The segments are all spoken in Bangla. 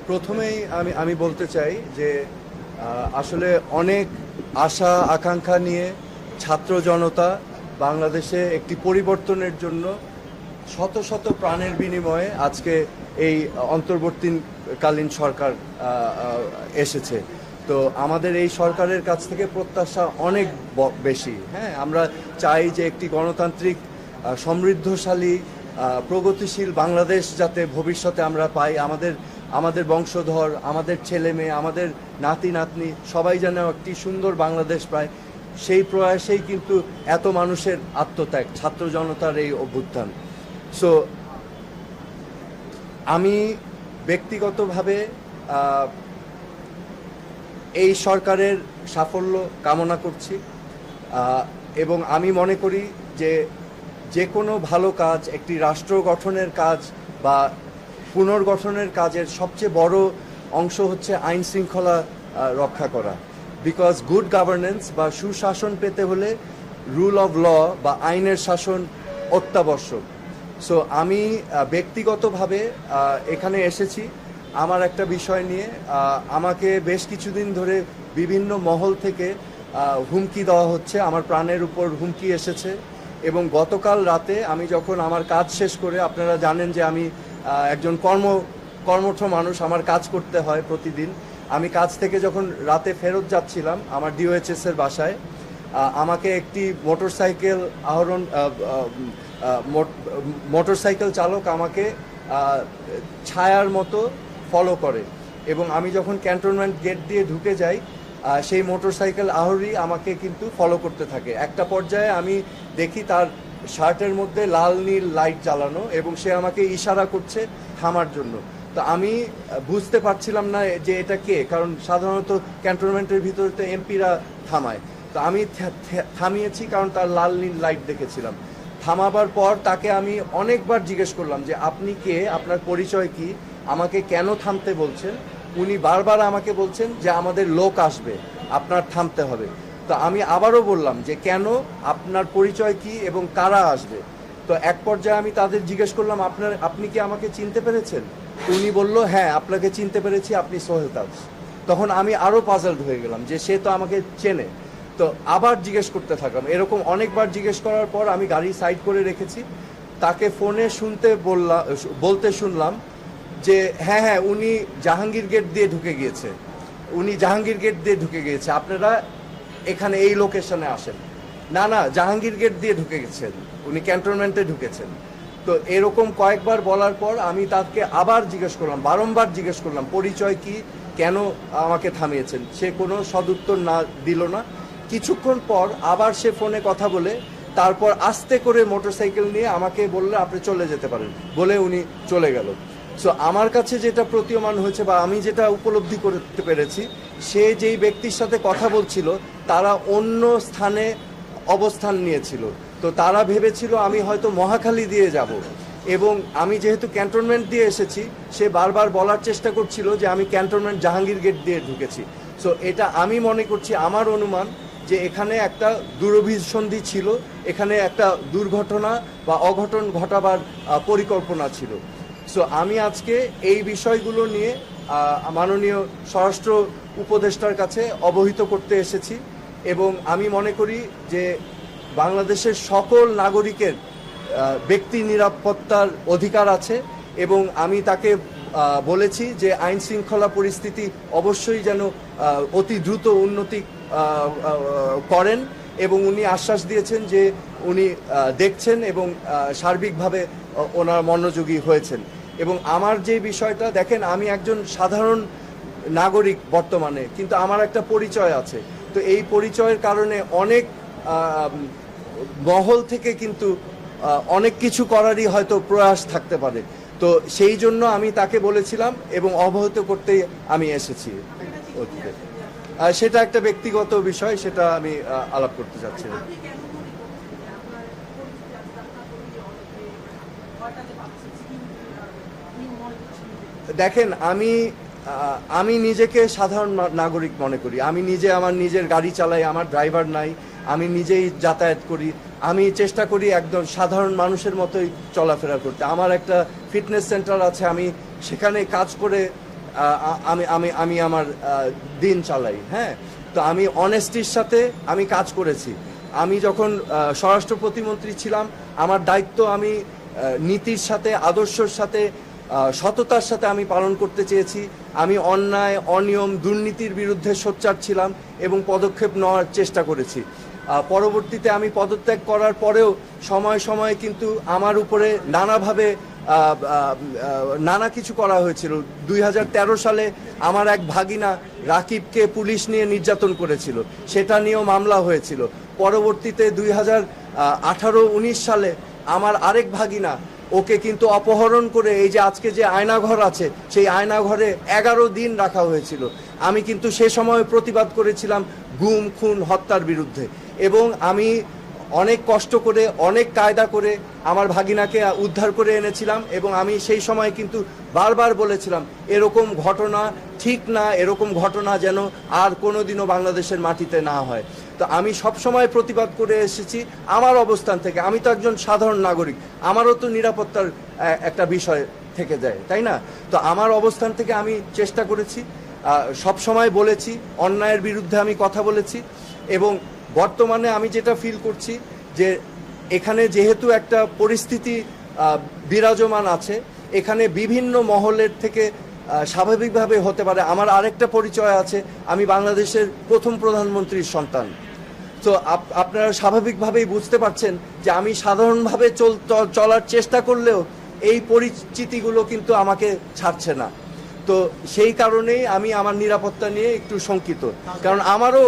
প্রথমেই আমি বলতে চাই যে আসলে অনেক আশা আকাঙ্ক্ষা নিয়ে ছাত্র জনতা বাংলাদেশে একটি পরিবর্তনের জন্য শত শত প্রাণের বিনিময়ে আজকে এই অন্তর্বর্তীকালীন সরকার এসেছে। তো আমাদের এই সরকারের কাছ থেকে প্রত্যাশা অনেক বেশি। হ্যাঁ, আমরা চাই যে একটি গণতান্ত্রিক সমৃদ্ধশালী প্রগতিশীল বাংলাদেশ যাতে ভবিষ্যতে আমরা পাই। আমাদের বংশধর, আমাদের ছেলে মেয়ে, আমাদের নাতি নাতনি সবাই যেন একটি সুন্দর বাংলাদেশ পায়, সেই প্রয়াসেই কিন্তু এত মানুষের আত্মত্যাগ, ছাত্র জনতার এই অভ্যুত্থান। সো আমি ব্যক্তিগতভাবে এই সরকারের সাফল্য কামনা করছি এবং আমি মনে করি যে কোনো ভালো কাজ, একটি রাষ্ট্র গঠনের কাজ বা পুনর্গঠনের কাজের সবচেয়ে বড় অংশ হচ্ছে আইন শৃঙ্খলা রক্ষা করা। বিকজ গুড গভর্নেন্স বা সুশাসন পেতে হলে রুল অফ ল বা আইনের শাসন অত্যাবশ্যক। সো আমি ব্যক্তিগতভাবে এখানে এসেছি আমার একটা বিষয় নিয়ে। আমাকে বেশ কিছুদিন ধরে বিভিন্ন মহল থেকে হুমকি দেওয়া হচ্ছে, আমার প্রাণের উপর হুমকি এসেছে। এবং গতকাল রাতে আমি যখন আমার কাজ শেষ করে, আপনারা জানেন যে আমি একজন কর্মঠ মানুষ, আমার কাজ করতে হয় প্রতিদিন। আমি কাজ থেকে যখন রাতে ফেরত যাচ্ছিলাম আমার ডিওএইচএস এর বাসায়, আমাকে একটি মোটরসাইকেল চালক আমাকে ছায়ার মতো ফলো করে এবং আমি যখন ক্যান্টনমেন্ট গেট দিয়ে ঢুকে যাই সেই মোটরসাইকেল আরোহী আমাকে কিন্তু ফলো করতে থাকে। একটা পর্যায়ে আমি দেখি তার শার্টের মধ্যে লাল নীল লাইট জ্বালানো এবং সে আমাকে ইশারা করছে থামার জন্য। তো আমি বুঝতে পারছিলাম না যে এটা কে, কারণ সাধারণত ক্যান্টনমেন্টের ভিতরে তো এমপিরা থামায়। তো আমি থামিয়েছি কারণ তার লাল নীল লাইট দেখেছিলাম। থামাবার পর তাকে আমি অনেকবার জিজ্ঞেস করলাম যে আপনি কে, আপনার পরিচয় কি, আমাকে কেন থামতে বলছেন। উনি বারবার আমাকে বলছেন যে আমাদের লোক আসবে, আপনার থামতে হবে। তো আমি আবারও বললাম যে কেন, আপনার পরিচয় কি এবং কারা আসবে। তো এক পর্যায়ে আমি তাদের জিজ্ঞেস করলাম আপনি কি আমাকে চিনতে পেরেছেন। উনি বলল হ্যাঁ আপনাকে চিনতে পেরেছি, আপনি সোহেল তাজ। তখন আমি আরও পাজলড হয়ে গেলাম যে সে তো আমাকে চেনে। তো আবার জিজ্ঞেস করতে থাকলাম, এরকম অনেকবার জিজ্ঞেস করার পর আমি গাড়ি সাইড করে রেখেছি। তাকে ফোনে বলতে শুনলাম যে হ্যাঁ উনি জাহাঙ্গীর গেট দিয়ে ঢুকে গিয়েছে, আপনারা এখানে এই লোকেশনে আসেন। না জাহাঙ্গীর গেট দিয়ে ঢুকে গেছেন, উনি ক্যান্টনমেন্টে ঢুকেছেন। তো এরকম কয়েকবার বলার পর আমি তাকে আবার বারংবার জিজ্ঞেস করলাম পরিচয় কি, কেন আমাকে থামিয়েছেন। সে কোনো সদুত্তর না দিল না। কিছুক্ষণ পর আবার সে ফোনে কথা বলে তারপর আস্তে করে মোটরসাইকেল নিয়ে আমাকে বললে আপনি চলে যেতে পারেন, বলে উনি চলে গেল। সো আমার কাছে যেটা প্রতীয়মান হয়েছে বা আমি যেটা উপলব্ধি করতে পেরেছি, সে যেই ব্যক্তির সাথে কথা বলছিল তারা অন্য স্থানে অবস্থান নিয়েছিল। তো তারা ভেবেছিল আমি হয়তো মহাখালী দিয়ে যাব, এবং আমি যেহেতু ক্যান্টনমেন্ট দিয়ে এসেছি সে বারবার বলার চেষ্টা করছিল যে আমি ক্যান্টনমেন্ট জাহাঙ্গীর গেট দিয়ে ঢুকেছি। সো এটা আমি মনে করছি, আমার অনুমান যে এখানে একটা দুরভিসন্ধি ছিল, এখানে একটা দুর্ঘটনা বা অঘটন ঘটাবার পরিকল্পনা ছিল। সো আমি আজকে এই বিষয়গুলো নিয়ে মাননীয় স্বরাষ্ট্র উপদেষ্টার কাছে অবহিত করতে এসেছি এবং আমি মনে করি যে বাংলাদেশের সকল নাগরিকের ব্যক্তি নিরাপত্তার অধিকার আছে এবং আমি তাকে বলেছি যে আইন শৃঙ্খলা পরিস্থিতি অবশ্যই যেন অতি দ্রুত উন্নতি করেন এবং উনি আশ্বাস দিয়েছেন যে উনি দেখছেন এবং সার্বিকভাবে ওনার মনোযোগী হয়েছেন। এবং আমার যে বিষয়টা দেখেন, আমি একজন সাধারণ নাগরিক বর্তমানে, কিন্তু আমার একটা পরিচয় আছে। তো এই পরিচয়ের কারণে অনেক মহল থেকে কিন্তু অনেক কিছু করারই হয়তো প্রয়াস থাকতে পারে। তো সেই জন্য আমি তাকে বলেছিলাম এবং অবহিত করতে আমি এসেছি। সেটা একটা ব্যক্তিগত বিষয়, সেটা আমি আলাপ করতে চাচ্ছি না। দেখেন, আমি নিজেকে সাধারণ নাগরিক মনে করি। আমি নিজে আমার নিজের গাড়ি চালাই, আমার ড্রাইভার নাই, আমি নিজেই যাতায়াত করি। আমি চেষ্টা করি একদম সাধারণ মানুষের মতোই চলাফেরা করতে। আমার একটা ফিটনেস সেন্টার আছে, আমি সেখানে কাজ করে আমি আমি আমি আমার দিন চালাই। হ্যাঁ, তো আমি অনেস্টির সাথে আমি কাজ করেছি। আমি যখন স্বরাষ্ট্র প্রতিমন্ত্রী ছিলাম, আমার দায়িত্ব আমি নীতির সাথে, আদর্শের সাথে, সততার সাথে আমি পালন করতে চেয়েছি। আমি অন্যায়, অনিয়ম, দুর্নীতির বিরুদ্ধে সোচ্চার ছিলাম এবং পদক্ষেপ নেওয়ার চেষ্টা করেছি। পরবর্তীতে আমি পদত্যাগ করার পরেও সময় সময় কিন্তু আমার উপরে নানাভাবে নানা কিছু করা হয়েছিল। 2013 সালে আমার এক ভাগিনা রাকিবকে পুলিশ নিয়ে নির্যাতন করেছিল, সেটা নিয়েও মামলা হয়েছিল। পরবর্তীতে 2018-19 সালে আমার আরেক ভাগিনা, ওকে কিন্তু অপহরণ করে এই যে আজকে যে আয়নাঘর আছে, সেই আয়নাঘরে 11 দিন রাখা হয়েছিল। আমি কিন্তু সে সময় প্রতিবাদ করেছিলাম গুম, খুন, হত্যার বিরুদ্ধে, এবং আমি অনেক কষ্ট করে, অনেক কায়দা করে আমার ভাগিনাকে উদ্ধার করে এনেছিলাম। এবং আমি সেই সময় কিন্তু বারবার বলেছিলাম এরকম ঘটনা ঠিক না, এরকম ঘটনা যেন আর কোনোদিনও বাংলাদেশের মাটিতে না হয়। তো আমি সব সময় প্রতিবাদ করে এসেছি আমার অবস্থান থেকে। আমি তো একজন সাধারণ নাগরিক, আমারও তো নিরাপত্তার একটা বিষয় থেকে যায়, তাই না? তো আমার অবস্থান থেকে আমি চেষ্টা করেছি, সব সময় বলেছি, অন্যায়ের বিরুদ্ধে আমি কথা বলেছি। এবং বর্তমানে আমি যেটা ফিল করছি যে এখানে যেহেতু একটা পরিস্থিতি বিরাজমান আছে, এখানে বিভিন্ন মহলের থেকে স্বাভাবিকভাবে হতে পারে। আমার আরেকটা পরিচয় আছে, আমি বাংলাদেশের প্রথম প্রধানমন্ত্রীর সন্তান। তো আপনারা স্বাভাবিকভাবেই বুঝতে পারছেন যে আমি সাধারণভাবে চলার চেষ্টা করলেও এই পরিচিতিগুলো কিন্তু আমাকে ছাড়ছে না। তো সেই কারণেই আমি আমার নিরাপত্তা নিয়ে একটু শঙ্কিত, কারণ আমারও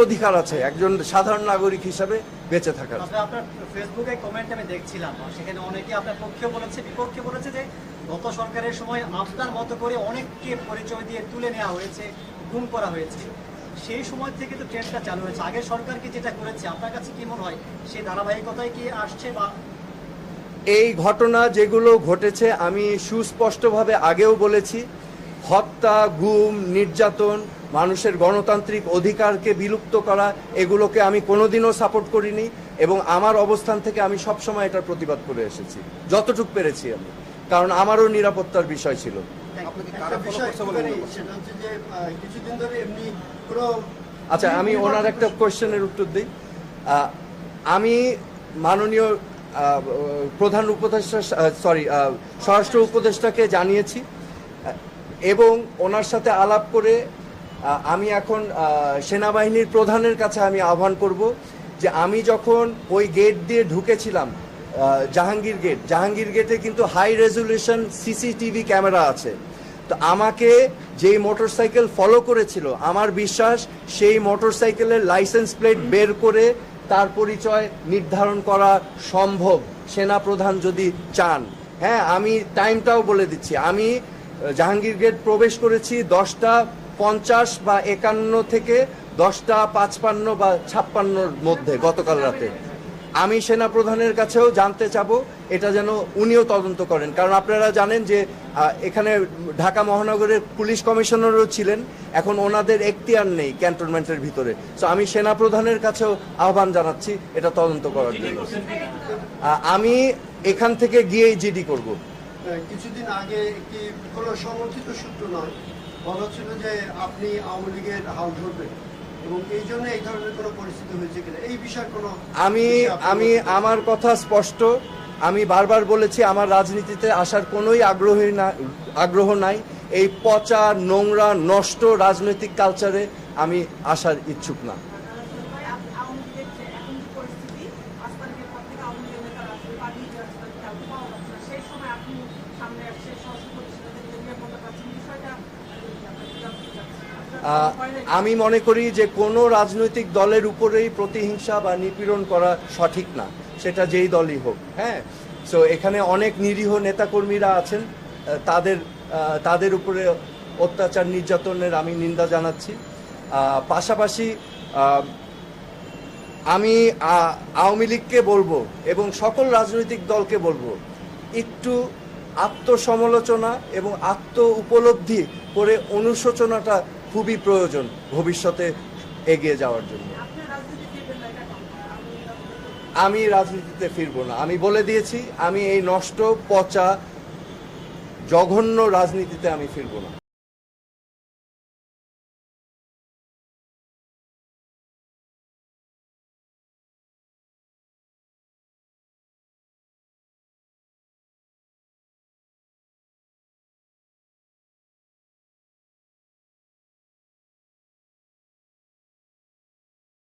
অধিকার আছে একজন সাধারণ নাগরিক হিসাবে বেঁচে থাকার। আপনার ফেসবুকে কমেন্ট আমি দেখছিলাম, সেখানে অনেকে আপনার পক্ষে বলেছে, বিপক্ষে বলেছে যে গত সরকারের সময় আপনার মতো করে অনেককে পরিচয় দিয়ে তুলে নেওয়া হয়েছে, গুম করা হয়েছে। সেই সময় থেকে তো ট্রেন্ডটা চালু হয়েছে। আগের সরকারকে যেটা করেছে, আপনার কাছে কি মনে হয় সেই ধারাবাহিকতায় কি আসছে? বা এই ঘটনা যেগুলো ঘটেছে আমি সুস্পষ্টভাবে আগেও বলেছি, হত্যা, গুম, নির্যাতন, মানুষের গণতান্ত্রিক অধিকারকে বিলুপ্ত করা, এগুলোকে আমি কোনোদিনও সাপোর্ট করিনি। এবং আমার অবস্থান থেকে আমি সবসময় এটার প্রতিবাদ করে এসেছি যতটুকু পেরেছি আমি, কারণ আমারও নিরাপত্তার বিষয় ছিল। আচ্ছা, আমি ওনার একটা কোয়েশ্চেনের উত্তর দিই। আমি মাননীয় প্রধান উপদেষ্টা, স্বরাষ্ট্র উপদেষ্টাকে জানিয়েছি এবং ওনার সাথে আলাপ করে আমি এখন সেনাবাহিনীর প্রধানের কাছে আমি আহ্বান করব যে আমি যখন ওই গেট দিয়ে ঢুকেছিলাম, জাহাঙ্গীর গেটে কিন্তু হাই রেজুলেশন সিসিটিভি ক্যামেরা আছে। তো আমাকে যেই মোটরসাইকেল ফলো করেছিল, আমার বিশ্বাস সেই মোটরসাইকেলের লাইসেন্স প্লেট বের করে তার পরিচয় নির্ধারণ করা সম্ভব, সেনাপ্রধান যদি চান। হ্যাঁ, আমি টাইমটাও বলে দিচ্ছি, আমি জাহাঙ্গীর গেট প্রবেশ করেছি 10:50 বা 51 থেকে 10:55 বা 56-র মধ্যে গতকাল রাতে। আমি সেনাপ্রধানের কাছেও জানতে চাবো এটা যেন উনিও তদন্ত করেন, কারণ আপনারা জানেন যে এখানে ঢাকা মহানগরের পুলিশ কমিশনারও ছিলেন, এখন ওনাদের এখতিয়ার নেই ক্যান্টনমেন্টের ভিতরে। তো আমি সেনাপ্রধানের কাছেও আহ্বান জানাচ্ছি এটা তদন্ত করার জন্য। আমি এখান থেকে গিয়েই জিডি করব। কিছুদিন আগে একটি কোনো সমর্থিত সূত্র নয়, বলা ছিল যে আপনি আওয়ামী লীগের হাল ধরবেন, এবং এই জন্য এই ধরনের কোনো পরিস্থিতি হয়েছে কিনা এই বিষয়ে কোনো। আমি আমার কথা স্পষ্ট, আমি বারবার বলেছি আমার রাজনীতিতে আসার কোনোই আগ্রহ নাই। এই পচা, নোংরা, নষ্ট রাজনৈতিক কালচারে আমি আসার ইচ্ছুক না। আমি মনে করি যে কোনো রাজনৈতিক দলের উপরেই প্রতিহিংসা বা নিপীড়ন করা সঠিক না, সেটা যেই দলই হোক। হ্যাঁ, সো এখানে অনেক নিরীহ নেতাকর্মীরা আছেন, তাদের উপরে অত্যাচার, নির্যাতনের আমি নিন্দা জানাচ্ছি। পাশাপাশি আমি আওয়ামী লীগকে বলবো এবং সকল রাজনৈতিক দলকে বলবো, একটু আত্মসমালোচনা এবং আত্ম উপলব্ধি করে অনুশোচনাটা খুবই প্রয়োজন ভবিষ্যতে এগিয়ে যাওয়ার জন্য। আমি রাজনীতিতে ফিরবো না, আমি বলে দিয়েছি। আমি এই নষ্ট, পচা, জঘন্য রাজনীতিতে আমি ফিরবো না।